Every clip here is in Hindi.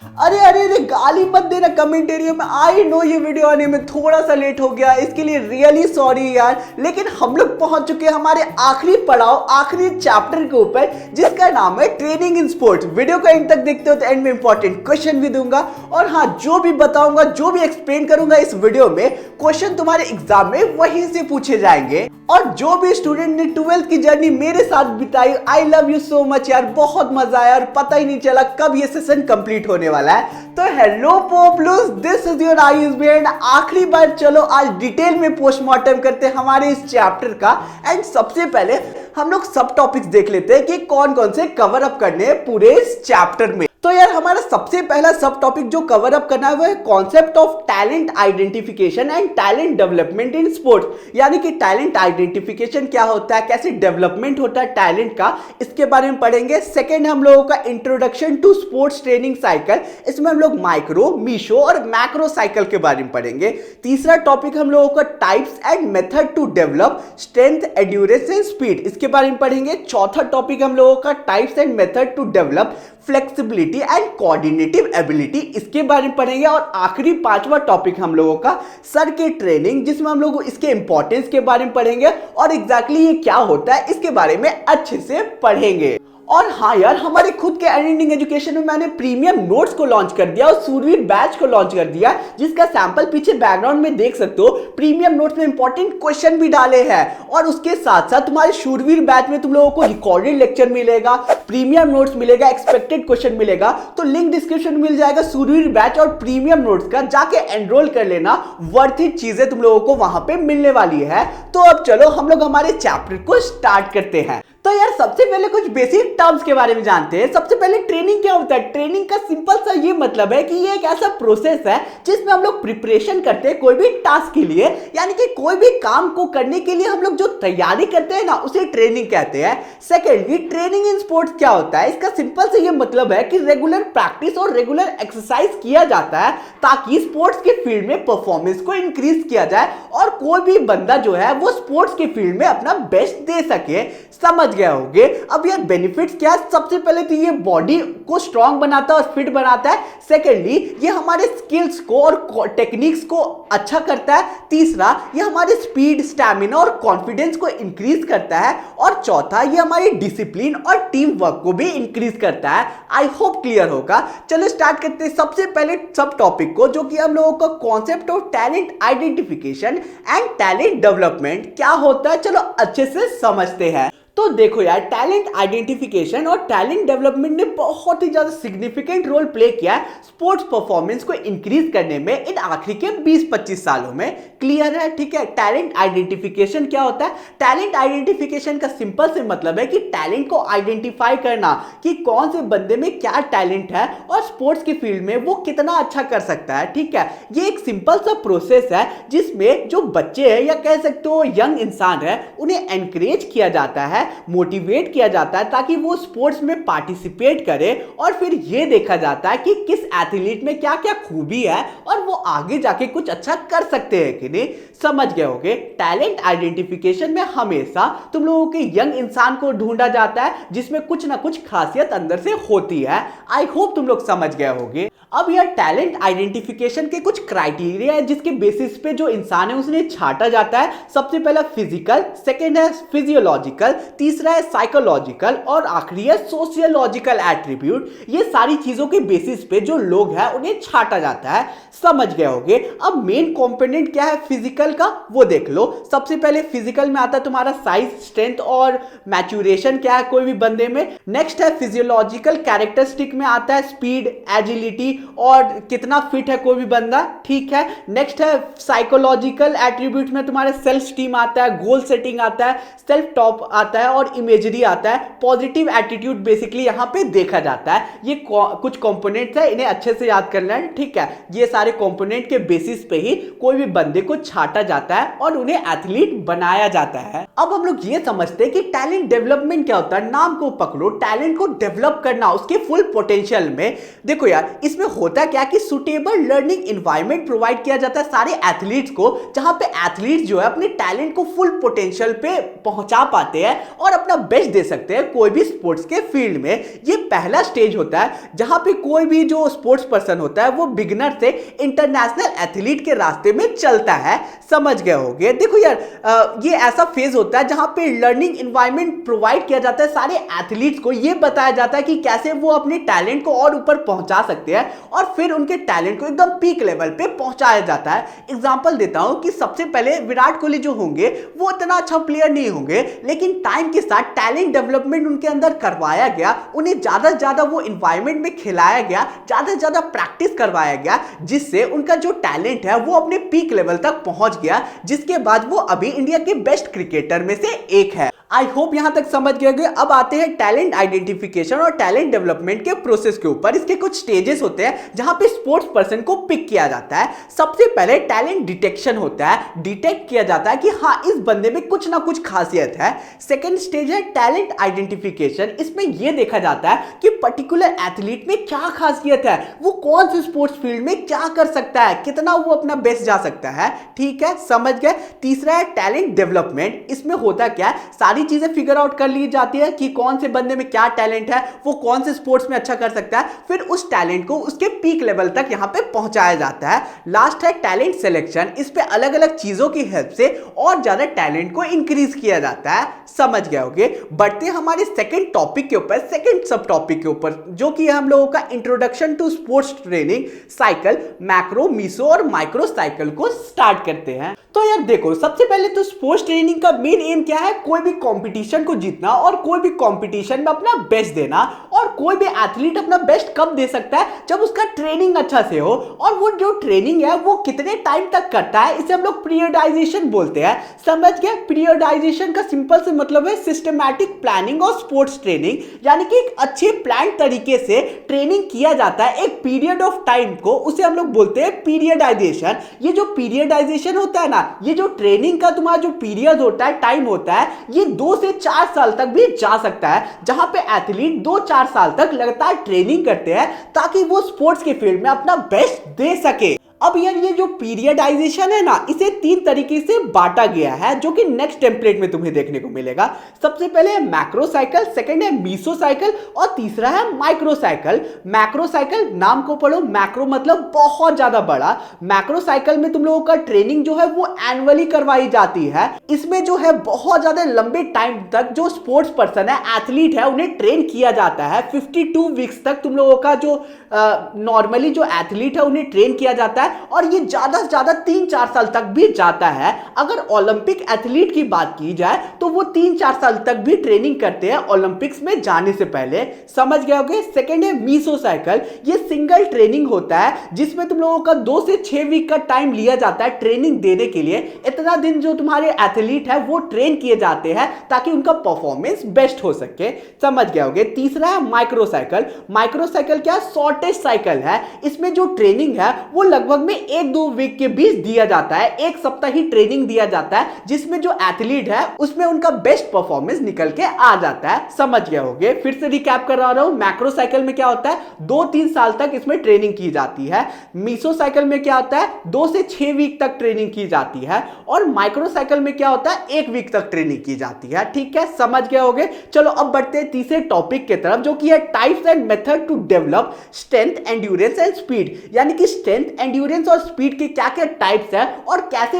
अरे अरे अरे गाली मत देना कमेंट एरिया में। आई नो ये वीडियो आने में थोड़ा सा लेट हो गया, इसके लिए रियली सॉरी यार। लेकिन हम लोग पहुंच चुके हैं हमारे आखिरी पड़ाव, आखिरी चैप्टर के ऊपर, जिसका नाम है ट्रेनिंग इन स्पोर्ट्स। वीडियो का एंड तक देखते हो तो एंड में इंपॉर्टेंट क्वेश्चन भी दूंगा, और हाँ, जो भी बताऊंगा, जो भी एक्सप्लेन करूंगा इस वीडियो में, क्वेश्चन तुम्हारे एग्जाम में वहीं से पूछे जाएंगे। और जो भी स्टूडेंट ने 12th की जर्नी मेरे साथ बिताई, I love you so much यार, बहुत मजा आया और पता ही नहीं चला कब ये सेशन कंप्लीट होने वाला है। तो hello peoples, this is your eyes band. आखिरी बार चलो आज डिटेल में पोस्टमार्टम करते हैं हमारे इस चैप्टर का। एंड सबसे पहले हम लोग सब टॉपिक्स देख लेते हैं कि कौन कौन से कवर अप करने हैं पूरे इस चैप्टर में। तो यार हमारा सबसे पहला सब टॉपिक जो कवर अप करना है वो है concept of talent identification and talent development in sports. यानी कि टैलेंट आइडेंटिफिकेशन क्या होता है, कैसे डेवलपमेंट होता है टैलेंट का, इसके बारे में पढ़ेंगे। सेकंड हम लोगों का introduction to sports training cycle, इसमें हम लोग माइक्रो, मीशो और मैक्रो साइकिल के बारे में पढ़ेंगे। तीसरा टॉपिक हम लोगों का types and method to develop strength, endurance and speed, इसके बारे में पढ़ेंगे। चौथा टॉपिक हम लोगों का types and method to develop flexibility and coordinative ability, इसके बारे में पढ़ेंगे। और आखिरी पांचवा टॉपिक हम लोगों का सर्किट ट्रेनिंग, जिसमें हम लोग इसके इंपॉर्टेंस के बारे में पढ़ेंगे और एग्जैक्टली ये क्या होता है इसके बारे में अच्छे से पढ़ेंगे। और हाँ यार, हमारे खुद के अर्निंग एजुकेशन में मैंने प्रीमियम नोट्स को लॉन्च कर दिया और सूरवीर बैच को लॉन्च कर दिया, जिसका सैंपल पीछे बैकग्राउंड में देख सकते हो। प्रीमियम नोट्स में इंपॉर्टेंट क्वेश्चन भी डाले हैं, और उसके साथ साथ तुम्हारे शूरवीर बैच में तुम लोगों को रिकॉर्डेड लेक्चर मिलेगा, प्रीमियम नोट्स मिलेगा, एक्सपेक्टेड क्वेश्चन मिलेगा। तो लिंक डिस्क्रिप्शन में मिल जाएगा सूरवीर बैच और प्रीमियम नोट्स का, जाके एनरोल कर लेना। वर्थ इट चीजें तुम लोगों को वहां पे मिलने वाली है। तो अब चलो हम लोग हमारे चैप्टर को स्टार्ट करते हैं। तो यार सबसे पहले कुछ बेसिक टर्म्स के बारे में जानते हैं। सबसे पहले ट्रेनिंग क्या होता है। ट्रेनिंग का सिंपल सा ये मतलब है कि ये एक ऐसा प्रोसेस है जिसमें हम लोग प्रिपरेशन करते हैं कोई भी टास्क के लिए, यानी कि कोई भी काम को करने के लिए हम लोग जो तैयारी करते हैं ना, उसे ट्रेनिंग कहते हैं। सेकेंडली, ट्रेनिंग इन स्पोर्ट्स क्या होता है। इसका सिंपल से ये मतलब है कि रेगुलर प्रैक्टिस और रेगुलर एक्सरसाइज किया जाता है ताकि स्पोर्ट्स के फील्ड में परफॉर्मेंस को इंक्रीज किया जाए और कोई भी बंदा जो है वो स्पोर्ट्स के फील्ड में अपना बेस्ट दे सके। समझ गए होंगे। अब यार बेनिफिट्स क्या है। सबसे पहले तो ये बॉडी को स्ट्रांग बनाता है और फिट बनाता है। सेकेंडली, ये हमारे स्किल्स को और टेक्निक्स को अच्छा करता है। तीसरा, ये हमारे स्पीड, स्टैमिना और कॉन्फिडेंस को इंक्रीज करता है। और चौथा, ये हमारी डिसिप्लिन और टीम वर्क को भी इंक्रीज करता है। आई होप क्लियर होगा। चलो स्टार्ट करते हैं सबसे पहले सब टॉपिक को, जो कि हम लोगों का concept of talent identification and talent development क्या होता है। चलो अच्छे से समझते हैं। तो देखो यार, टैलेंट आइडेंटिफिकेशन और टैलेंट डेवलपमेंट ने बहुत ही ज्यादा सिग्निफिकेंट रोल प्ले किया है स्पोर्ट्स परफॉर्मेंस को इंक्रीज करने में इन आखिरी के 20-25 सालों में। क्लियर है, ठीक है। टैलेंट आइडेंटिफिकेशन क्या होता है। टैलेंट आइडेंटिफिकेशन का सिंपल से मतलब है कि टैलेंट को आइडेंटिफाई करना कि कौन से बंदे में क्या टैलेंट है और स्पोर्ट्स की फील्ड में वो कितना अच्छा कर सकता है। ठीक है, ये एक सिंपल सा प्रोसेस है जिसमें जो बच्चे हैं या कह सकते हो यंग इंसान है, उन्हें एनकरेज किया जाता है, मोटिवेट किया जाता है ताकि वो स्पोर्ट्स में पार्टिसिपेट करे। और फिर ये देखा जाता है कि किस एथलीट में क्या क्या खूबी है और वो आगे जाके कुछ अच्छा कर सकते हैं कि नहीं। समझ गए होंगे। टैलेंट आइडेंटिफिकेशन में हमेशा तुम लोगों के यंग इंसान को ढूंढा जाता है जिसमें कुछ ना कुछ खासियत अंदर से होती है। आई होप तुम लोग समझ गए होंगे। अब यह टैलेंट आइडेंटिफिकेशन के कुछ क्राइटेरिया है जिसके बेसिस पे जो इंसान है उसने छांटा जाता है। सबसे पहला फिजिकल, सेकेंड है फिजियोलॉजिकल, तीसरा है साइकोलॉजिकल और आखिरी है सोशियोलॉजिकल एट्रीब्यूट। ये सारी चीजों के बेसिस पे जो लोग हैं उन्हें छांटा जाता है। समझ गए होंगे। अब मेन कंपोनेंट क्या है फिजिकल का, वो देख लो। सबसे पहले फिजिकल में आता है तुम्हारा साइज, स्ट्रेंथ और मैच्योरेशन क्या है कोई भी बंदे में। नेक्स्ट है फिजियोलॉजिकल कैरेक्टरिस्टिक में आता है स्पीड, एजिलिटी और कितना फिट है कोई भी बंदा। ठीक है। नेक्स्ट है साइकोलॉजिकल एट्रीब्यूट में तुम्हारे सेल्फ स्टीम आता है, गोल सेटिंग आता है, सेल्फ टॉप आता है और इमेजरी आता है। पॉजिटिव एटीट्यूड बेसिकली यहां पे देखा जाता है। ये कुछ कंपोनेंट्स है, इन्हें अच्छे से याद करना है। ठीक है, ये सारे कंपोनेंट के बेसिस पे ही कोई भी बंदे को छांटा जाता है और उन्हें एथलीट बनाया जाता है। अब हम लोग ये समझते हैं कि टैलेंट डेवलपमेंट क्या होता है। नाम को पकड़ो, टैलेंट को डेवलप करना उसके फुल पोटेंशियल में। देखो यार, इसमें होता क्या कि सुटेबल लर्निंग एनवायरनमेंट प्रोवाइड किया जाता है सारे एथलीट्स को, जहां पे एथलीट्स जो है अपने टैलेंट को फुल पोटेंशियल पे पहुंचा पाते हैं और अपना बेस्ट दे सकते हैं कोई भी स्पोर्ट्स के फील्ड में। ये पहला स्टेज होता है जहां पे कोई भी जो स्पोर्ट्स पर्सन होता है वो बिगिनर से इंटरनेशनल एथलीट के रास्ते में चलता है। समझ गए होंगे। देखो यार, ये ऐसा फेज होता है जहां पे लर्निंग एनवायरनमेंट प्रोवाइड किया जाता है सारे एथलीट्स को। ये बताया जाता है कि कैसे वो अपने टैलेंट को और ऊपर पहुंचा सकते हैं और फिर उनके टैलेंट को एकदम पीक लेवल पे पहुंचाया जाता है। एग्जांपल देता हूं कि सबसे पहले विराट कोहली जो होंगे वो इतना अच्छा प्लेयर नहीं होंगे, लेकिन टाइम के साथ टैलेंट डेवलपमेंट उनके अंदर करवाया गया, उन्हें ज्यादा से ज्यादा वो एनवायरनमेंट में खिलाया गया, ज्यादा से ज्यादा प्रैक्टिस करवाया गया, जिससे उनका जो टैलेंट है वो अपने पीक लेवल तक पहुंच गया, जिसके बाद वो अभी इंडिया के बेस्ट क्रिकेटर में से एक है। आई होप यहां तक समझ गए होंगे। अब आते हैं टैलेंट आइडेंटिफिकेशन और टैलेंट डेवलपमेंट के प्रोसेस के ऊपर। इसके कुछ स्टेजेस होते हैं जहां पे स्पोर्ट्स पर्सन को पिक किया जाता है। सबसे पहले टैलेंट डिटेक्शन होता है, डिटेक्ट किया जाता है कि हाँ इस बंदे में कुछ ना कुछ खासियत है। सेकेंड स्टेज है टैलेंट आइडेंटिफिकेशन। इसमें यह देखा जाता है कि पर्टिकुलर एथलीट में क्या खासियत है, वो कौन से स्पोर्ट्स फील्ड में क्या कर सकता है, कितना वो अपना बेस्ट जा सकता है। ठीक है, समझ गए। तीसरा है टैलेंट डेवलपमेंट। इसमें होता क्या है, सारी चीजें फिगर आउट कर ली जाती है कि कौन से बंदे में क्या टैलेंट है, वो कौन से स्पोर्ट्स में अच्छा कर सकता है, फिर उस टैलेंट को उसके पीक लेवल तक यहां पे पहुंचाया जाता है। लास्ट है टैलेंट सिलेक्शन। इस पे अलग अलग चीजों की हेल्प से और ज्यादा टैलेंट को इंक्रीज किया जाता है। समझ गए होंगे। बढ़ते हमारे सेकंड टॉपिक के ऊपर, सेकंड सब टॉपिक के ऊपर, जो कि हम लोगों का introduction to sports training cycle, macro, meso और माइक्रो साइकिल को स्टार्ट करते हैं। तो यार देखो, सबसे पहले तो स्पोर्ट्स ट्रेनिंग का मेन एम क्या है, कोई भी कंपटीशन को जीतना और कोई भी कंपटीशन में अपना बेस्ट देना। और कोई भी एथलीट अपना बेस्ट कब दे सकता है, जब उसका ट्रेनिंग अच्छा से हो, और वो जो ट्रेनिंग है वो कितने टाइम तक करता है, इसे हम लोग पीरियडाइजेशन बोलते हैं। समझ गए। पीरियडाइजेशन का सिंपल से मतलब है सिस्टमैटिक प्लानिंग और स्पोर्ट्स ट्रेनिंग, यानी कि एक अच्छे प्लान तरीके से ट्रेनिंग किया जाता है एक पीरियड ऑफ टाइम को, उसे हम लोग बोलते हैं पीरियडाइजेशन। ये जो पीरियडाइजेशन होता है ना, ये जो ट्रेनिंग का तुम्हारा जो पीरियड होता है, टाइम होता है, ये 2 से 4 साल तक भी जा सकता है, जहां पे एथलीट 2-4 साल तक लगातार ट्रेनिंग करते हैं ताकि वो स्पोर्ट्स के फील्ड में अपना बेस्ट दे सके। अब यार ये जो पीरियडाइजेशन है ना, इसे 3 तरीके से बांटा गया है, जो कि नेक्स्ट टेम्पलेट में तुम्हें देखने को मिलेगा। सबसे पहले है मैक्रो साइकिल, सेकंड है मीसो साइकिल और तीसरा है माइक्रो साइकिल। मैक्रो साइकिल, नाम को पढ़ो, मैक्रो मतलब बहुत ज्यादा बड़ा। मैक्रो साइकिल में तुम लोगों का ट्रेनिंग जो है वो एनुअली करवाई जाती है। इसमें जो है बहुत ज्यादा लंबे टाइम तक जो स्पोर्ट्स पर्सन है, एथलीट है, उन्हें ट्रेन किया जाता है। 52 वीक्स तक तुम लोगों का जो नॉर्मली जो एथलीट है उन्हें ट्रेन किया जाता है, और ये ज्यादा से ज्यादा 3-4 साल तक भी जाता है। अगर ओलंपिक एथलीट की बात की जाए तो वो 3-4 साल तक भी ट्रेनिंग करते हैं ओलंपिक्स में जाने से पहले। समझ गए होंगे। सेकंड है मीसो साइकिल। ये सिंगल ट्रेनिंग होता है, जिसमें तुम लोगों का 2 से 6 वीक का टाइम लिया जाता है ट्रेनिंग देने के लिए। इतना दिन जो तुम्हारे एथलीट है वो ट्रेन किए जाते हैं ताकि उनका परफॉर्मेंस बेस्ट हो सके। समझ गए होंगे। तीसरा है माइक्रो साइकिल। माइक्रो साइकिल क्या, शॉर्टेस्ट साइकिल है। इसमें जो ट्रेनिंग है वो लगभग में 1-2 वीक के बीच दिया जाता है, 1 सप्ताह ही ट्रेनिंग दिया जाता है, जिसमें जो एथलीट है उसमें उनका बेस्ट परफॉर्मेंस निकल के आ जाता है। समझ गए होंगे। फिर से रिकैप कर रहा हूं। मैक्रो साइकिल में क्या होता है, 2-3 साल तक इसमें ट्रेनिंग की जाती है। मीसो साइकिल में क्या होता है, 2 से 6 वीक तक ट्रेनिंग की जाती है। और माइक्रो साइकिल में क्या होता है, 1 वीक तक ट्रेनिंग की जाती है। ठीक है, समझ गए होंगे। चलो अब बढ़ते हैं तीसरे टॉपिक की तरफ, जो कि है types and method to develop strength, endurance and speed. यानी कि स्ट्रेंथ, एंड्योरेंस और स्पीड के क्या क्या टाइप्स है और कैसे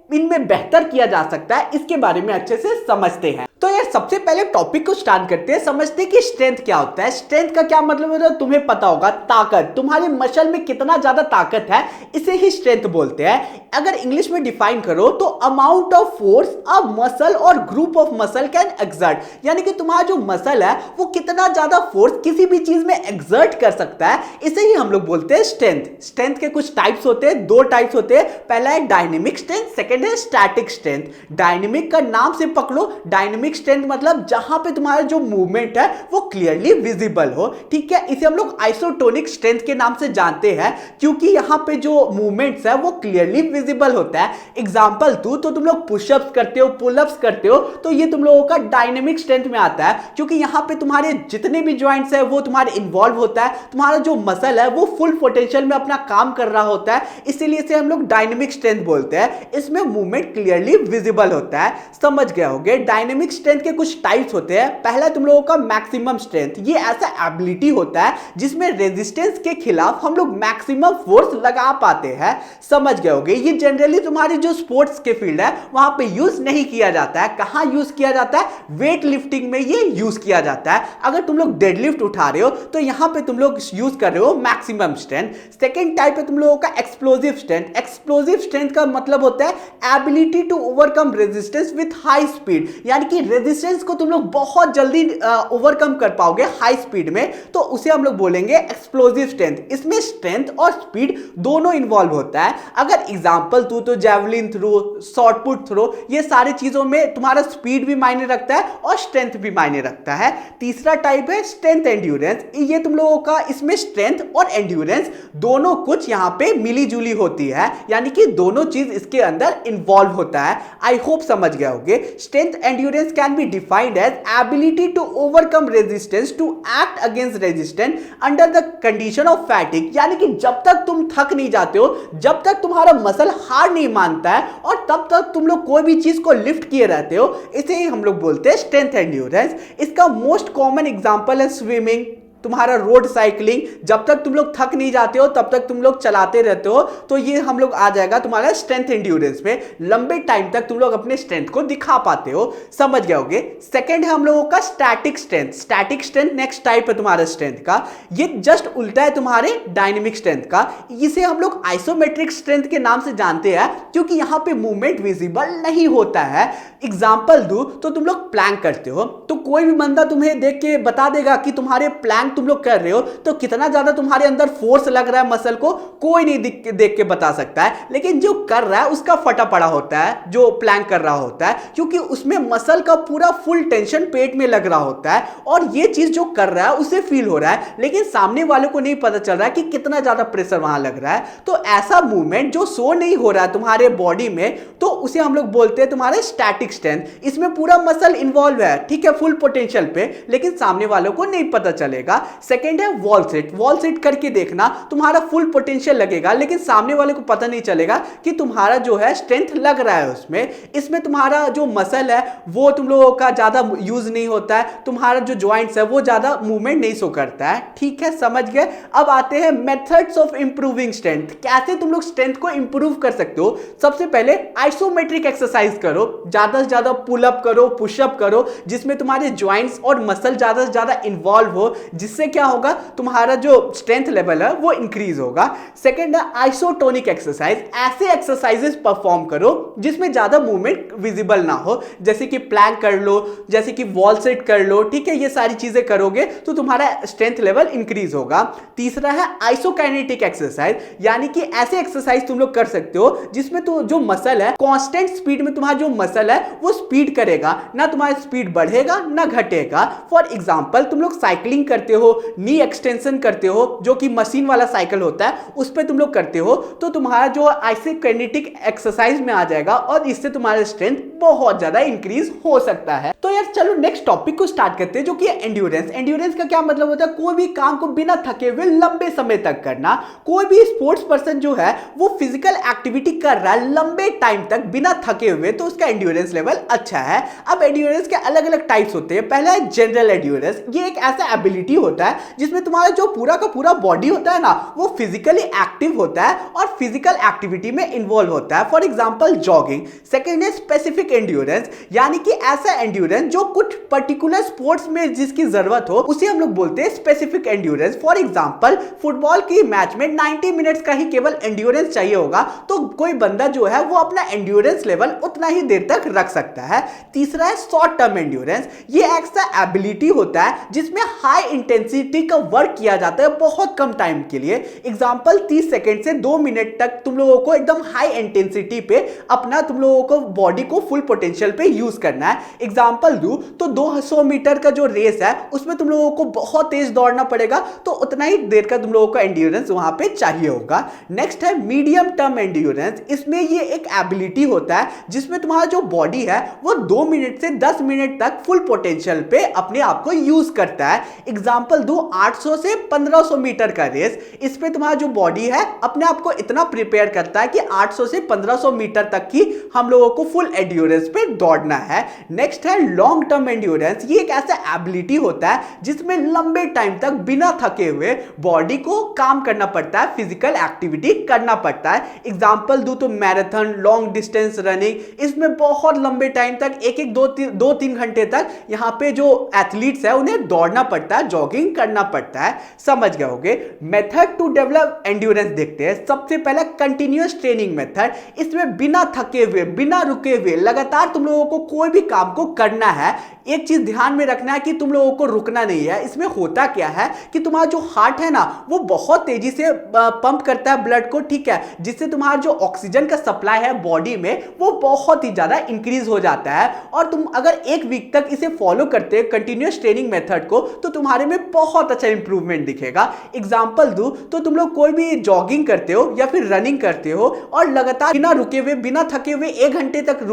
इनमें बेहतर किया जा सकता है, इसके बारे में अच्छे से समझते हैं। तो यार सबसे पहले टॉपिक को स्टार्ट करते हैं, समझते हैं कि स्ट्रेंथ क्या होता है। स्ट्रेंथ का क्या मतलब है, तुम्हें पता होगा, ताकत। तुम्हारे मसल में कितना ज्यादा ताकत है, इसे ही स्ट्रेंथ बोलते हैं। अगर इंग्लिश में डिफाइन करो तो amount of force a muscle और group of muscle can exert, यानी कि तुम्हारा जो मसल है वो कितना ज्यादा फोर्स किसी भी चीज में एक्सर्ट कर सकता है, इसे ही हम लोग बोलते हैं स्ट्रेंथ। स्ट्रेंथ के कुछ टाइप्स होते हैं, 2 टाइप्स होते हैं। पहला है डायनेमिक स्ट्रेंथ, सेकंड है स्टैटिक स्ट्रेंथ। डायनेमिक का नाम से पकड़ो, डायनेमिक स्ट्रेंथ मतलब जहां पे तुम्हारा जो मूवमेंट है वो क्लियरली विजिबल हो। ठीक है, इसे हम लोग आइसोटोनिक स्ट्रेंथ के नाम से जानते हैं, क्योंकि यहां पे जो मूवमेंट्स है वो क्लियरली विजिबल होता है। एग्जांपल दूं तो तुम लोग पुशअप्स करते हो, पुलअप्स करते हो, तो ये तुम लोगों का डायनेमिक स्ट्रेंथ में आता है, क्योंकि यहां पे तुम्हारे जितने भी जॉइंट्स है वो तुम्हारे इन्वॉल्व होता है, तुम्हारा जो मसल है वो फुल पोटेंशियल में अपना काम कर रहा होता है, इसीलिए इसे हम लोग डायनेमिक स्ट्रेंथ बोलते हैं। इसमें मूवमेंट क्लियरली विजिबल होता है। समझ गए होगे डायनेमिक स्ट्रेंथ के कुछ टाइप्स होते हैं। पहला तुम लोगों का मैक्सिमम स्ट्रेंथ, ये ऐसा एबिलिटी होता है जिसमें रेजिस्टेंस के खिलाफ हम लोग मैक्सिमम फोर्स लगा पाते हैं। समझ गए होगे, ये जनरली तुम्हारे जो स्पोर्ट्स के फील्ड है वहां पे यूज नहीं किया जाता है। कहां यूज किया जाता है? वेट लिफ्टिंग में ये यूज किया जाता है। अगर तुम लोग डेडलिफ्ट उठा रहे हो तो यहां पे तुम लोग यूज कर रहे हो मैक्सिमम स्ट्रेंथ। सेकेंड टाइप है तुम लोगों का एक्सप्लोसिव स्ट्रेंथ। एक्सप्लोसिव स्ट्रेंथ का मतलब होता है ability to overcome resistance with high speed, यानी कि रेजिस्टेंस को तुम लोग बहुत जल्दी ओवरकम कर पाओगे हाई स्पीड में, तो उसे हम लोग बोलेंगे एक्सप्लोसिव स्ट्रेंथ। इसमें स्ट्रेंथ और स्पीड दोनों इन्वॉल्व होता है। अगर एग्जांपल तू तो javelin throw, shot put throw, ये सारी चीजों में तुम्हारा स्पीड भी मायने रखता है और स्ट्रेंथ भी मायने रखता है। तीसरा टाइप है स्ट्रेंथ एंड्योरेंस। ये तुम लोगों का, इसमें स्ट्रेंथ और एंड्योरेंस दोनों कुछ यहां पे मिली जुली होती है, यानी कि दोनों चीज इसके अंदर इन्वॉल्व होता है। आई होप समझ गए होगे। Strength endurance can be defined as ability to overcome resistance to act against resistance under the condition of fatigue, यानी कि जब तक तुम थक नहीं जाते हो, जब तक तुम्हारा मसल हार नहीं मानता है, और तब तक तुम लोग कोई भी चीज को लिफ्ट किए रहते हो, इसे ही हम लोग बोलते हैं स्ट्रेंथ एंड्योरेंस। इसका मोस्ट कॉमन एग्जांपल है स्विमिंग, तुम्हारा रोड साइकिलिंग। जब तक तुम लोग थक नहीं जाते हो तब तक तुम लोग चलाते रहते हो, तो ये हम लोग आ जाएगा तुम्हारा स्ट्रेंथ एंड्योरेंस में। लंबे टाइम तक तुम लोग अपने स्ट्रेंथ को दिखा पाते हो। समझ गए होगे। सेकंड है हम लोगों का static strength. Static strength next type है तुम्हारा स्ट्रेंथ का। ये जस्ट उल्टा है तुम्हारे डायनेमिक स्ट्रेंथ का। इसे हम लोग आइसोमेट्रिक स्ट्रेंथ के नाम से जानते हैं क्योंकि यहां पे मूवमेंट विजिबल नहीं होता है। एग्जाम्पल दूं तो तुम लोग प्लैंक करते हो, तो कोई भी बंदा तुम्हें देख के बता देगा कि तुम्हारे प्लैंक तुम लोग कर रहे हो तो कितना ज्यादा तुम्हारे अंदर फोर्स लग रहा है मसल को, कोई नहीं देख के बता सकता है। लेकिन जो कर रहा है उसका फटा पड़ा होता है, जो प्लैंक कर रहा होता है, क्योंकि उसमें मसल का पूरा फुल टेंशन पेट में लग रहा होता है और ये चीज जो कर रहा है उसे फील हो रहा है, लेकिन सामने वाले को नहीं पता चल रहा है कि कितना ज्यादा प्रेशर वहां लग रहा है। तो ऐसा मूवमेंट जो शो नहीं हो रहा है तुम्हारे बॉडी में, तो उसे हम लोग बोलते हैं तुम्हारे स्टैटिक स्ट्रेंथ। इसमें पूरा मसल इन्वॉल्व है, ठीक है, फुल पोटेंशियल पे, लेकिन सामने वालों को नहीं पता चलेगा। सेकेंड है वॉल सिट। वॉल सिट करके देखना, तुम्हारा फुल पोटेंशियल लगेगा लेकिन सामने वाले को पता नहीं चलेगा कि तुम्हारा जो है स्ट्रेंथ लग रहा है उसमें। इसमें तुम्हारा जो मसल है वो तुम लोगों का ज्यादा यूज नहीं होता है, तुम्हारा जो जॉइंट्स है वो ज्यादा मूवमेंट नहीं शो करता है। ठीक है, समझ गए। अब आते हैं मेथड्स ऑफ इंप्रूविंग स्ट्रेंथ। कैसे तुम लोग स्ट्रेंथ को इंप्रूव कर सकते हो? सबसे पहले आइसोमेट्रिक एक्सरसाइज करो, ज्यादा से ज्यादा पुल अप करो, पुशअप करो, जिसमें तुम्हारे जॉइंट्स और मसल ज्यादा से ज्यादा इन्वॉल्व हो, जिससे क्या होगा, तुम्हारा जो स्ट्रेंथ लेवल है वो इंक्रीज होगा। सेकंड है आइसोटोनिक एक्सरसाइज। ऐसे एक्सरसाइजेस परफॉर्म करो जिसमें ज्यादा मूवमेंट विजिबल ना हो, जैसे कि प्लैंक कर लो, जैसे कि वॉल सिट कर लो, ठीक है, ये सारी चीजें करोगे तो तुम्हारा स्ट्रेंथ लेवल इंक्रीज होगा। तीसरा है आइसोकाइनेटिक एक्सरसाइज, यानी कि ऐसे एक्सरसाइज तुम लोग कर सकते हो जिसमें तो जो मसल है कांस्टेंट स्पीड में, तुम्हारा जो मसल है वो स्पीड करेगा, ना तुम्हारा स्पीड बढ़ेगा ना घटेगा। फॉर एग्जांपल तुम लोग साइकिलिंग करते हो, नी एक्सटेंशन करते हो, जो कि मशीन वाला साइकिल होता है, उस पे तुम लोग करते हो, तो तुम्हारा जो आइसोकाइनेटिक एक्सरसाइज में आ जाएगा और इससे तुम्हारा स्ट्रेंथ बहुत ज्यादा इंक्रीज हो सकता है। तो यार चलो नेक्स्ट टॉपिक को स्टार्ट करते हैं, जो कि एंड्योरेंस। एंड्योरेंस का क्या मतलब होता है? कोई भी काम को बिना थके हुए लंबे समय तक करना। कोई भी स्पोर्ट्स पर्सन जो है वो फिजिकल एक्टिविटी कर रहा है लंबे टाइम तक बिना थके हुए, तो उसका एंड्योरेंस लेवल अच्छा है। अब एंड्योरेंस के अलग अलग टाइप्स होते हैं। पहला है जनरल एंड्योरेंस। ये एक ऐसा एबिलिटी होता है जिसमें तुम्हारा जो पूरा का पूरा बॉडी होता है ना, वो फिजिकली एक्टिव होता है और फिजिकल एक्टिविटी में इन्वॉल्व होता है। For example jogging. सेकंड है स्पेसिफिक एंड्योरेंस, यानी कि ऐसा एंड्योरेंस जो कुछ पर्टिकुलर स्पोर्ट्स में जिसकी जरूरत हो, उसे हम लोग बोलते हैं specific endurance. For example football की मैच में 90 मिनट्स का ही केवल एंड्योरेंस चाहिए होगा, तो कोई बंदा जो है वो अपना एंड्योरेंस लेवल उतना ही देर तक रख सकता है। तीसरा है शॉर्ट टर्म एंड्योरेंस। ये ऐसा एबिलिटी होता है जिसमें हाई इंटेंसिटी का वर्क किया जाता है बहुत कम टाइम के लिए। एग्जांपल 30 सेकंड से 2 मिनट तक तुम लोगों को एकदम हाई इंटेंसिटी पे अपना, तुम लोगों को बॉडी को फुल पोटेंशियल पे यूज करना है। एग्जांपल दूं तो 200 मीटर का जो रेस है उसमें तुम लोगों को बहुत तेज दौड़ना पड़ेगा, तो उतना ही देर का तुम लोगों को एंड्योरेंस वहां पे चाहिए होगा। नेक्स्ट है मीडियम टर्म एंड्योरेंस। इसमें ये एक एबिलिटी होता है जिसमें तुम्हारा जो बॉडी है वो 2 मिनट से 10 मिनट तक फुल पोटेंशियल पे अपने आप को यूज करता है। एग्जांपल एग्जांपल दूं 800 से 1500 मीटर का रेस, इस पे तुम्हारा जो बॉडी है अपने आप को इतना प्रिपेयर करता है कि 800 से 1500 मीटर तक की हम लोगों को फुल एंड्योरेंस पे दौड़ना है। नेक्स्ट है लॉन्ग टर्म एंड्योरेंस। ये एक ऐसा एबिलिटी होता है जिसमें लंबे टाइम तक बिना थके हुए बॉडी को काम करना पड़ता है, फिजिकल एक्टिविटी करना पड़ता है। एग्जांपल दूं तो मैराथन, लॉन्ग डिस्टेंस रनिंग, इसमें बहुत लंबे टाइम तक एक एक दो तीन घंटे तक यहाँ पे जो एथलीट्स है उन्हें दौड़ना पड़ता है, जॉगिंग करना पड़ता है। समझ गए होगे। मेथड टू डेवलप एंड्योरेंस देखते हैं। सबसे पहला कंटिन्यूअस ट्रेनिंग मेथड। इसमें बिना थके हुए, बिना रुके हुए लगातार तुम लोगों को कोई भी काम को करना है। एक चीज ध्यान में रखना है कि तुम लोगों को रुकना नहीं है। इसमें होता क्या है कि तुम्हारा जो हार्ट है ना वो बहुत तेजी से पंप करता है ब्लड को, ठीक है, जिससे तुम्हारा जो ऑक्सीजन का सप्लाई है बॉडी में वो बहुत ही ज्यादा इंक्रीज हो जाता है। और तुम अगर एक वीक तक इसे फॉलो करते हो कंटिन्यूअस ट्रेनिंग मेथड को, तो तुम्हारे में बहुत अच्छा इंप्रूवमेंट दिखेगा। एग्जांपल दूं तो तुम लोग कोई भी जॉगिंग करते हो या फिर रनिंग करते हो और लगातार बिना रुके हुए, बिना थके हुए 1 घंटे तक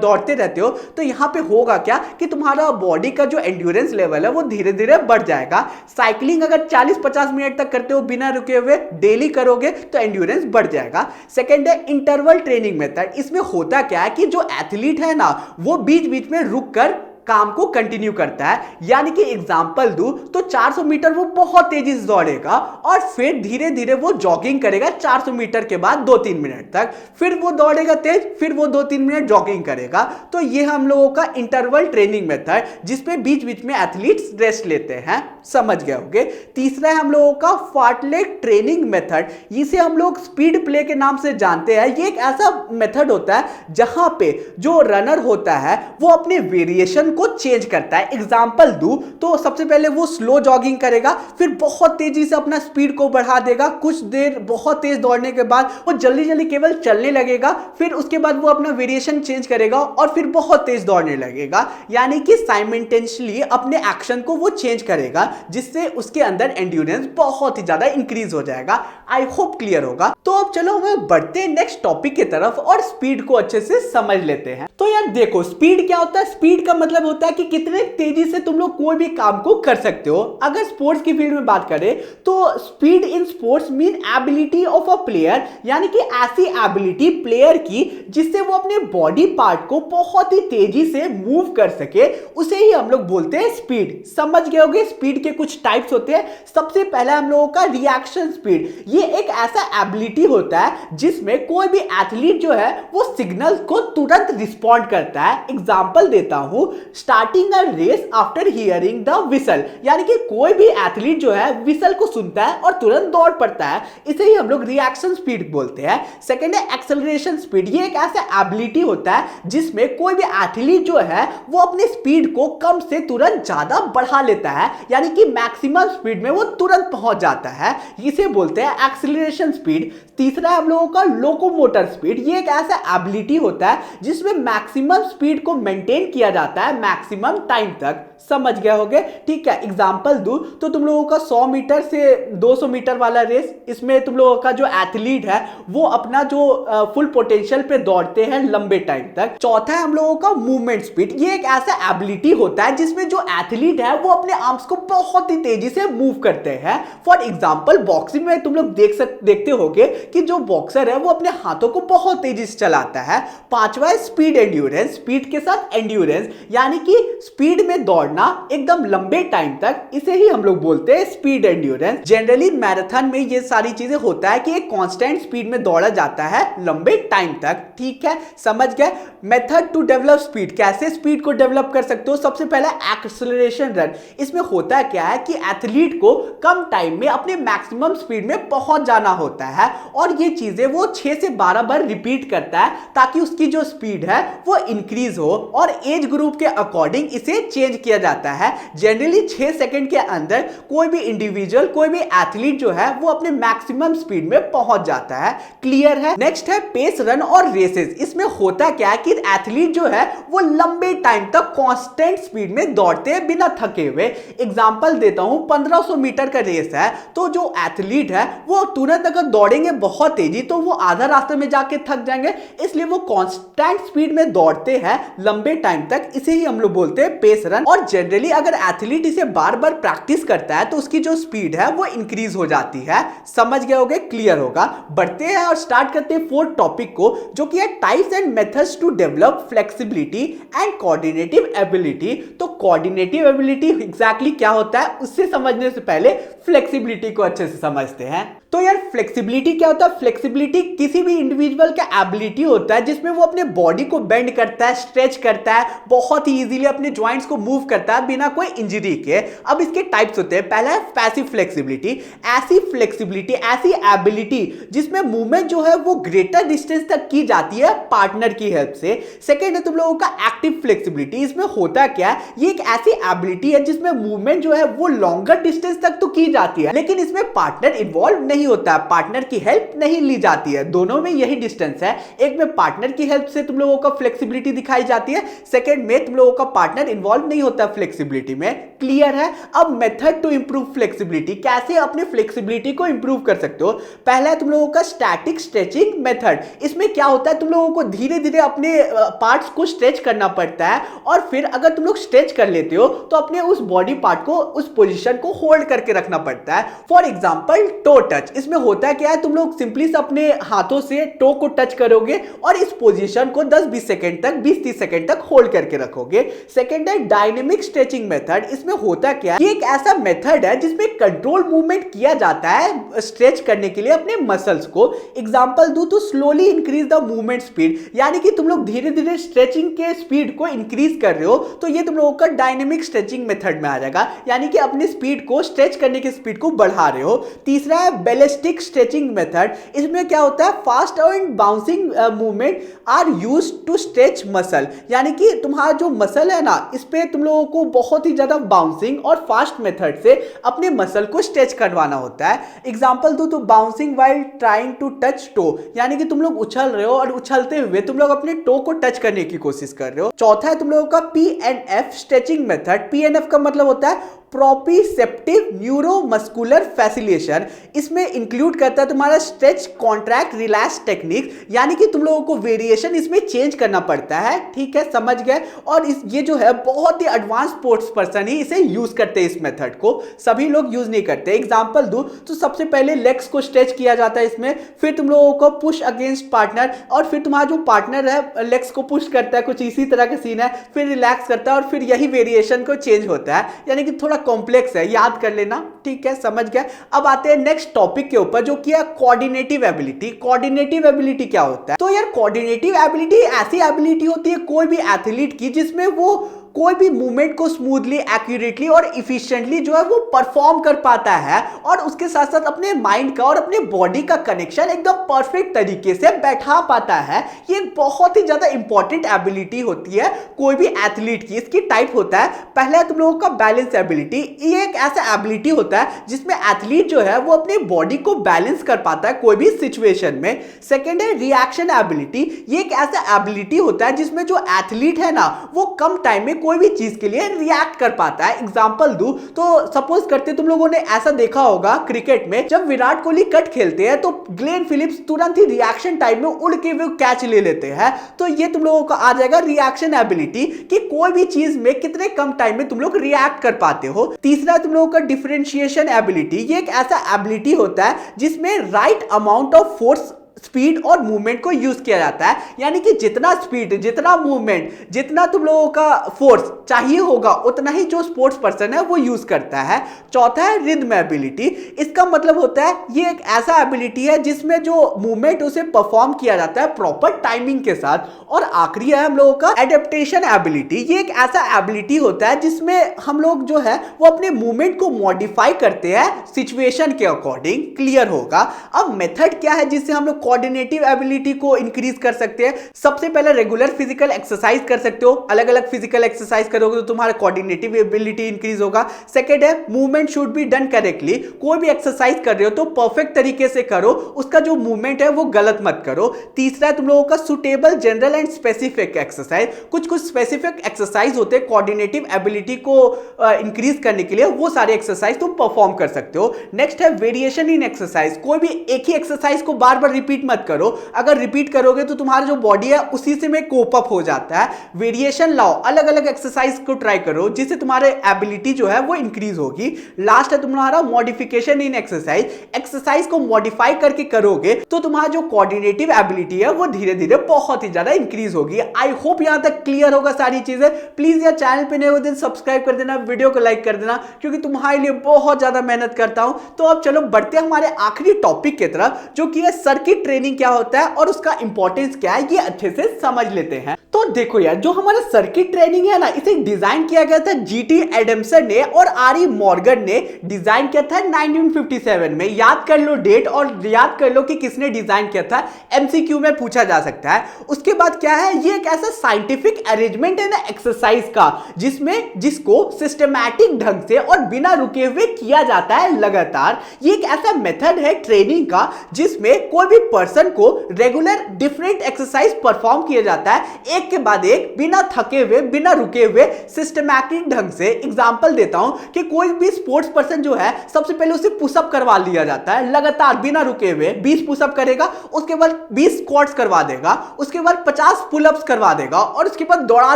दौड़ते रहते हो, तो यहां पे होगा क्या कि तुम्हारा बॉडी का जो एंड्योरेंस लेवल है वो धीरे धीरे बढ़ जाएगा। साइकिलिंग अगर 40-50 मिनट तक करते हो बिना रुके हुए, डेली करोगे तो एंड्योरेंस बढ़ जाएगा। सेकंड है इंटरवल ट्रेनिंग मेथड। इसमें होता क्या है कि जो एथलीट है ना वो बीच बीच में रुक कर काम को कंटिन्यू करता है। यानी कि एग्जांपल दूं तो 400 मीटर वो बहुत तेजी से दौड़ेगा और फिर धीरे धीरे वो जॉगिंग करेगा 400 मीटर के बाद 2-3 मिनट तक, फिर वो दौड़ेगा तेज, फिर वो 2-3 मिनट जॉगिंग करेगा। तो ये हम लोगों का इंटरवल ट्रेनिंग मेथड, जिसमें बीच बीच में एथलीट्स रेस्ट लेते हैं। समझ गए होंगे। तीसरा है हम लोगों का फार्टलेट ट्रेनिंग मेथड। इसे हम लोग स्पीड प्ले के नाम से जानते हैं। ये एक ऐसा मेथड होता है जहां पे जो रनर होता है वो अपने वेरिएशन को चेंज करता है। एग्जांपल दूं तो सबसे पहले वो स्लो जॉगिंग करेगा, फिर बहुत तेजी से अपना स्पीड को बढ़ा देगा, कुछ देर बहुत तेज दौड़ने के बाद वो जल्दी जल्दी केवल चलने लगेगा, फिर उसके बाद वो अपना वेरिएशन चेंज करेगा और फिर बहुत तेज दौड़ने लगेगा। यानी कि साइमल्टेनियसली अपने एक्शन को वो चेंज करेगा, जिससे उसके अंदर एंड्योरेंस बहुत ही ज्यादा इंक्रीज हो जाएगा। आई होप क्लियर होगा। तो अब चलो हम बढ़ते हैं नेक्स्ट टॉपिक की तरफ और स्पीड को अच्छे से समझ लेते हैं। तो यार देखो, स्पीड क्या होता है? स्पीड का मतलब होता है कि कितने तेजी से तुम लोग कोई भी काम को कर सकते हो। अगर स्पोर्ट्स की फील्ड में बात करें तो speed in sports mean ability of a player, यानी कि ऐसी एबिलिटी प्लेयर की जिससे वो अपने बॉडी पार्ट को बहुत ही तेजी से मूव कर सके, उसे ही हम लोग बोलते हैं स्पीड। समझ गए होगे। स्पीड के कुछ टाइप्स होते हैं। सबसे पहला हम लोगों का रिएक्शन स्पीड। ये एक ऐसा एबिलिटी होता है जिसमें कोई भी एथलीट जो है वो सिग्नल को तुरंत रिस्पॉन्ड करता है। एग्जांपल देता हूं, starting a race after hearing the whistle, यानी कि कोई भी एथलीट जो है विसल को सुनता है और तुरंत दौड़ पड़ता है। इसे ही हम लोग रिएक्शन स्पीड बोलते हैं। सेकंड है एक्सेलरेशन स्पीड। ये एक ऐसा एबिलिटी होता है जिसमें कोई भी एथलीट जो है वो अपने स्पीड को कम से तुरंत ज्यादा बढ़ा लेता है, यानी कि मैक्सिमम स्पीड में वो तुरंत पहुंच जाता है। इसे बोलते हैं एक्सेलरेशन स्पीड। तीसरा है हम लोगों का लोकोमोटर स्पीड। ये एक ऐसा एबिलिटी होता है जिसमें मैक्सिमम स्पीड को मेंटेन किया जाता है मैक्सिमम टाइम तक। समझ गए होगे, ठीक है। एग्जांपल दूं तो तुम लोगों का 100 मीटर से 200 मीटर वाला रेस, इसमें तुम लोगों का जो एथलीट है वो अपना जो फुल पोटेंशियल पे दौड़ते हैं लंबे टाइम तक। चौथा है हम लोगों का मूवमेंट स्पीड। ये एक ऐसा एबिलिटी होता है जिसमें जो एथलीट है वो अपने आर्म्स को बहुत ही तेजी से मूव करते हैं। फॉर एग्जांपल बॉक्सिंग में तुम लोग देखते होगे कि जो बॉक्सर है वो अपने हाथों को बहुत तेजी से चलाता है। पांचवा है स्पीड एंड्योरेंस। स्पीड के साथ एंड्योरेंस, यानी कि स्पीड में दौड़ना एकदम लंबे टाइम तक, इसे ही हम लोग बोलते हैं स्पीड एंड्योरेंस। जनरली मैराथन में ये सारी चीजें होता है कि एक कांस्टेंट स्पीड में दौड़ा जाता है लंबे टाइम तक, ठीक है। समझ गए। Method to develop speed. कैसे स्पीड को डेवलप कर सकते हो? सबसे पहला एक्सेलरेशन रन। इसमें होता क्या है कि एथलीट को कम टाइम में अपने मैक्सिमम स्पीड में पहुंच जाना होता है और ये चीजें वो 6 से 12 बार रिपीट करता है ताकि उसकी जो स्पीड है वो इंक्रीज हो और एज ग्रुप के अकॉर्डिंग इसे चेंज किया जाता है। जनरली 6 सेकंड के अंदर कोई भी इंडिविजुअल, कोई भी एथलीट जो है वो अपने मैक्सिमम स्पीड में पहुंच जाता है। क्लियर है। नेक्स्ट है पेस रन और रेसेस। इसमें होता क्या है कि एथलीट जो है वो लंबे टाइम तक कांस्टेंट स्पीड में दौड़ते हैं बिना थके हुए। एग्जांपल देता हूं, 1500 मीटर का रेस है तो जो एथलीट है वो तुरंत अगर दौड़ेंगे बहुत तेजी तो वो आधा रास्ते में जाके थक जाएंगे, इसलिए वो कांस्टेंट स्पीड में दौड़ते हैं लंबे टाइम तक। इसे ही हम लोग बोलते हैं पेस रन। और और जनरली अगर एथलीट इसे बार बार प्रैक्टिस करता है तो उसकी जो स्पीड है वो इंक्रीज हो जाती है। समझ गए होगे, क्लियर होगा। बढ़ते हैं और स्टार्ट करते हैं फोर्थ टॉपिक को, जो कि है types and methods to develop flexibility and coordinative ability. तो कोऑर्डिनेटिव एबिलिटी एग्जैक्टली क्या होता है उससे समझने से पहले फ्लेक्सिबिलिटी को अच्छे से समझते हैं। तो यार फ्लेक्सिबिलिटी क्या होता है? फ्लेक्सिबिलिटी किसी भी इंडिविजुअल का एबिलिटी होता है जिसमें वो अपने बॉडी को बेंड करता है, स्ट्रेच करता है, बहुत ही इजीली अपने जॉइंट्स को मूव करता है बिना कोई इंजरी के। अब इसके टाइप्स होते हैं। पहला है पैसिव फ्लेक्सिबिलिटी, ऐसी फ्लेक्सिबिलिटी, ऐसी एबिलिटी जिसमें मूवमेंट जो है वो ग्रेटर डिस्टेंस तक की जाती है पार्टनर की हेल्प से। सेकेंड है तुम लोगों का एक्टिव फ्लेक्सिबिलिटी। इसमें होता क्या है, ये एक ऐसी एबिलिटी है जिसमें मूवमेंट जो है वो लॉन्गर डिस्टेंस तक तो की जाती है लेकिन इसमें पार्टनर इन्वॉल्व नहीं होता है, पार्टनर की हेल्प नहीं ली जाती है। दोनों में यही डिस्टेंस है, एक में पार्टनर की हेल्प से तुम लोगों का फ्लेक्सिबिलिटी दिखाई जाती है, सेकंड में तुम लोगों का पार्टनर इन्वॉल्व नहीं होता फ्लेक्सिबिलिटी में। क्लियर है? अब मेथड टू इंप्रूव फ्लेक्सिबिलिटी, कैसे अपने फ्लेक्सिबिलिटी को इंप्रूव कर सकते हो। पहला है तुम लोगों का स्टैटिक स्ट्रेचिंग मेथड। इसमें क्या होता है, तुम लोगों को धीरे धीरे अपने पार्ट्स को स्ट्रेच करना पड़ता है और फिर अगर तुम लोग स्ट्रेच कर लेते हो तो अपने उस बॉडी पार्ट को, उस पोजीशन को होल्ड करके रखना पड़ता है। For example to touch. इसमें होता है क्या है, तुम लोग सिंपली से अपने हाथों से टो को टच करोगे और इस पोजीशन को 10-20 सेकंड तक, 20-30 सेकंड तक होल्ड करके रखोगे। सेकंड है डायनेमिक स्ट्रेचिंग मेथड। इसमें होता क्या है, ये एक ऐसा मेथड है जिसमें कंट्रोल मूवमेंट किया जाता है स्ट्रेच करने के लिए अपने मसल्स को। एग्जांपल दूं तो slowly increase the movement speed, यानी कि तुम लोग धीरे धीरे स्ट्रेचिंग के स्पीड को इंक्रीज कर रहे हो तो ये तुम लोगों का डायनेमिक स्ट्रेचिंग मेथड में आ जाएगा, यानी कि अपनी स्पीड को, स्ट्रेच करने की स्पीड को बढ़ा रहे हो। तीसरा है बैलिस्टिक स्ट्रेचिंग मेथड। इसमें क्या होता है, fast and bouncing movement are used to stretch muscle, यानी कि तुम्हारा जो मसल है ना, इस पे तुम लोगों को बहुत ही ज्यादा बाउंसिंग और फास्ट मेथड से अपने मसल को स्ट्रेच करवाना होता है। एग्जांपल दूं तो bouncing while trying to touch toe, यानी कि तुम लोग उछल रहे हो और उछलते हुए तुम लोग अपने टो को टच करने की कोशिश कर रहे हो। चौथा है तुम लोगों का PNF स्ट्रेचिंग मेथड। PNF का मतलब होता है प्रोप्रिसेप्टिव न्यूरोमस्कुलर फैसिलिटेशन। इसमें इंक्लूड करता है तुम्हारा स्ट्रेच, कॉन्ट्रैक्ट, रिलैक्स टेक्निक, यानी कि तुम लोगों को वेरिएशन इसमें चेंज करना पड़ता है। ठीक है, समझ गए। और ये जो है बहुत ही एडवांस स्पोर्ट्स पर्सन ही इसे यूज करते हैं, इस मेथड को सभी लोग यूज नहीं करते। एग्जांपल दूं तो सबसे पहले लेग्स को स्ट्रेच किया जाता है इसमें, फिर तुम लोगों को पुश अगेंस्ट पार्टनर, और फिर तुम्हारा जो पार्टनर है लेग्स को पुश करता है, कुछ इसी तरह का सीन है, फिर रिलैक्स करता है और फिर यही वेरिएशन को चेंज होता है, यानी कि थोड़ा कॉम्प्लेक्स है, याद कर लेना। ठीक है, समझ गए। अब आते हैं नेक्स्ट टॉपिक के ऊपर, जो कि है कोऑर्डिनेटिव एबिलिटी। कोऑर्डिनेटिव एबिलिटी क्या होता है? तो यार कोऑर्डिनेटिव एबिलिटी ऐसी एबिलिटी होती है कोई भी एथलीट की जिसमें वो कोई भी मूवमेंट को स्मूथली, एक्यूरेटली और इफिशिएंटली जो है वो परफॉर्म कर पाता है और उसके साथ साथ अपने माइंड का और अपने बॉडी का कनेक्शन एकदम परफेक्ट तरीके से बैठा पाता है। ये बहुत ही ज्यादा इंपॉर्टेंट एबिलिटी होती है कोई भी एथलीट की। इसकी टाइप होता है, पहला है तुम लोगों का बैलेंस एबिलिटी। ये एक ऐसा एबिलिटी होता है जिसमें एथलीट जो है वो अपने बॉडी को बैलेंस कर पाता है कोई भी सिचुएशन में। सेकेंड है रिएक्शन एबिलिटी। ये एक ऐसा एबिलिटी होता है जिसमें जो एथलीट है ना वो कम टाइम में कोई भी चीज के लिए रिएक्ट कर पाता है। एग्जांपल दूं तो सपोज करते तुम लोगों ने ऐसा देखा होगा क्रिकेट में, जब विराट कोहली कट खेलते हैं तो ग्लेन फिलिप्स तुरंत ही रिएक्शन टाइम में उड़ के वो कैच ले लेते हैं। तो ये तुम लोगों का आ जाएगा रिएक्शन एबिलिटी, कि कोई भी चीज में कितने कम टाइम में तुम लोग रिएक्ट कर पाते हो। तीसरा तुम लोगों का डिफरेंशिएशन एबिलिटी। ये एक ऐसा एबिलिटी होता है जिसमें right amount of force, speed और मूवमेंट को यूज किया जाता है, यानी कि जितना स्पीड, जितना मूवमेंट, जितना तुम लोगों का फोर्स चाहिए होगा उतना ही जो स्पोर्ट्स पर्सन है वो यूज करता है। चौथा है रिदम एबिलिटी। इसका मतलब होता है ये एक ऐसा एबिलिटी है जिसमें जो मूवमेंट उसे परफॉर्म किया जाता है प्रॉपर टाइमिंग के साथ। और आखिरी है हम लोगों का एडेप्टेशन एबिलिटी। ये एक ऐसा एबिलिटी होता है जिसमें हम लोग जो है वो अपने मूवमेंट को मॉडिफाई करते हैं सिचुएशन के अकॉर्डिंग। क्लियर होगा। अब मेथड क्या है जिससे हम लोग कोऑर्डिनेटिव एबिलिटी को इंक्रीज कर सकते हैं? सबसे पहले रेगुलर फिजिकल एक्सरसाइज कर सकते हो। अलग अलग फिजिकल एक्सरसाइज करोगे तो तुम्हारा कोऑर्डिनेटिव एबिलिटी इंक्रीज होगा। सेकंड है movement should be done correctly. कोई भी एक्सरसाइज कर रहे हो तो परफेक्ट तरीके से करो, उसका जो मूवमेंट है वो गलत मत करो। तीसरा है तुम लोगों का suitable general and specific exercise. कुछ स्पेसिफिक एक्सरसाइज होते हैं कोऑर्डिनेटिव एबिलिटी को इंक्रीज करने के लिए, वो सारे एक्सरसाइज तुम परफॉर्म कर सकते हो। नेक्स्ट है वेरिएशन इन एक्सरसाइज। कोई भी एक ही एक्सरसाइज को बार बार रिपीट रिपीट मत करो। अगर रिपीट करोगे तो तुम्हारा जो बॉडी है उसी से में कोप अप हो जाता है। वेरिएशन लाओ, अलग अलग एक्सरसाइज को ट्राई करो जिससे तुम्हारे एबिलिटी जो है वो इंक्रीज होगी। लास्ट है तुम्हारा मॉडिफिकेशन इन एक्सरसाइज। एक्सरसाइज को मॉडिफाई करके करोगे तो तुम्हारा जो कोऑर्डिनेटिव एबिलिटी है वो धीरे धीरे बहुत ही ज्यादा इंक्रीज होगी। आई होप यहां तक क्लियर होगा सारी चीजें। प्लीज यार चैनल पे नए हो तो सब्सक्राइब कर देना, वीडियो को लाइक कर देना, क्योंकि तुम्हारे लिए बहुत ज्यादा मेहनत करता हूं। तो अब चलो बढ़ते हैं हमारे आखिरी टॉपिक की तरफ, जो कि है सर्किट ट्रेनिंग क्या होता है और उसका इंपॉर्टेंस क्या है, ये अच्छे से समझ लेते हैं। तो देखो यार, जो हमारा सर्किट ट्रेनिंग है ना, इसे डिजाइन किया गया था जीटी एडम्सन ने और आर.ई. मॉर्गन ने डिजाइन किया था 1957 में। याद कर लो डेट और याद कर लो कि किसने डिजाइन किया था, एमसीक्यू में पूछा जा सकता है। उसके बाद क्या है, ये एक ऐसा साइंटिफिक अरेंजमेंट है ना एक्सरसाइज का, जिसको सिस्टमैटिक ढंग से और बिना रुके हुए किया जाता है लगातार। ये एक ऐसा मेथड है ट्रेनिंग का जिसमें कोई भी पर्सन को रेगुलर डिफरेंट एक्सरसाइज परफॉर्म किया जाता है, एक के बाद एक, बिना थके हुए, बिना रुके हुए, सिस्टमैटिक ढंग से। एग्जांपल देता हूं कि कोई भी स्पोर्ट्स पर्सन जो है, सबसे पहले उसे पुशअप करवा लिया जाता है लगातार बिना रुके हुए। 20 पुशअप करेगा, उसके बाद 20 स्क्वाट्स करवा देगा, उसके बाद 50 पुलअप्स करवा देगा और उसके बाद दौड़ा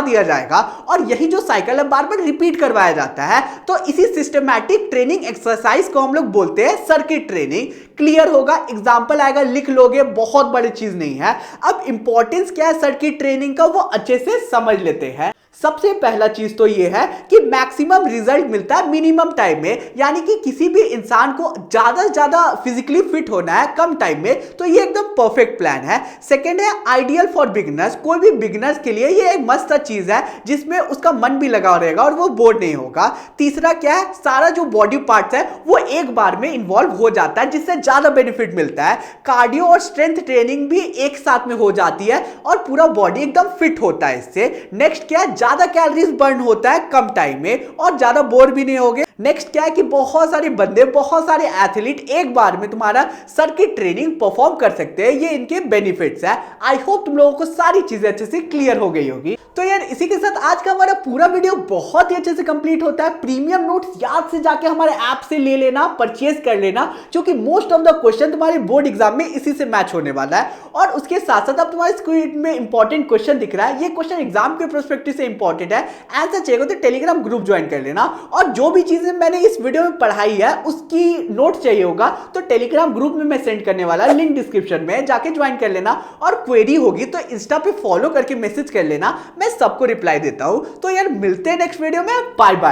दिया जाएगा। और यही जो साइकिल है बार बार रिपीट करवाया जाता है। तो इसी सिस्टमैटिक ट्रेनिंग एक्सरसाइज को हम लोग बोलते हैं सर्किट ट्रेनिंग। क्लियर होगा, एग्जांपल आएगा, लिख लोगे, बहुत बड़ी चीज नहीं है। अब इंपॉर्टेंस क्या है सर्किट ट्रेनिंग का, वो अच्छे से समझ लेते हैं। सबसे पहला चीज तो ये है कि मैक्सिमम रिजल्ट मिलता है मिनिमम टाइम में, यानी कि किसी भी इंसान को ज्यादा से ज्यादा फिजिकली फिट होना है कम टाइम में, तो ये एकदम परफेक्ट प्लान है। सेकंड है आइडियल फॉर बिगिनर्स। कोई भी बिगिनर्स के लिए ये एक मस्त चीज है जिसमें उसका मन भी लगा रहेगा और वो बोर नहीं होगा। तीसरा क्या है, सारा जो बॉडी पार्ट्स है वो एक बार में इन्वॉल्व हो जाता है, जिससे ज्यादा बेनिफिट मिलता है। कार्डियो और स्ट्रेंथ ट्रेनिंग भी एक साथ में हो जाती है और पूरा बॉडी एकदम फिट होता है इससे। नेक्स्ट क्या है, ज्यादा कैलोरीज बर्न होता है कम टाइम में और ज्यादा बोर भी नहीं होगे। नेक्स्ट क्या है कि बहुत सारे बंदे, बहुत सारे एथलीट एक बार में तुम्हारा सर्किट ट्रेनिंग परफॉर्म कर सकते हैं। ये इनके बेनिफिट्स है। आई होप तुम लोगों को सारी चीजें अच्छे से क्लियर हो गई होगी। तो यार इसी के साथ आज का हमारा पूरा वीडियो बहुत ही अच्छे से कंप्लीट होता है। प्रीमियम नोट्स याद से जाके हमारे ऐप से ले लेना, परचेज कर लेना, क्योंकि मोस्ट ऑफ द क्वेश्चन तुम्हारे बोर्ड एग्जाम में इसी से मैच होने वाला है। और उसके साथ साथ अब तुम्हारे स्क्रीन में इंपॉर्टेंट क्वेश्चन दिख रहा है, ये क्वेश्चन एग्जाम के पर्सपेक्टिव से इंपॉर्टेंट है। ऐसा चाहिए तो टेलीग्राम ग्रुप ज्वाइन कर लेना, और जो भी चीजें मैंने इस वीडियो में पढ़ाई है उसकी नोट चाहिए होगा तो टेलीग्राम ग्रुप में मैं सेंड करने वाला, लिंक डिस्क्रिप्शन में, जाके ज्वाइन कर लेना। और क्वेरी होगी तो इंस्टा पे फॉलो करके मैसेज कर लेना, मैं सबको रिप्लाई देता हूं। तो यार मिलते हैं नेक्स्ट वीडियो में, बाय बाय।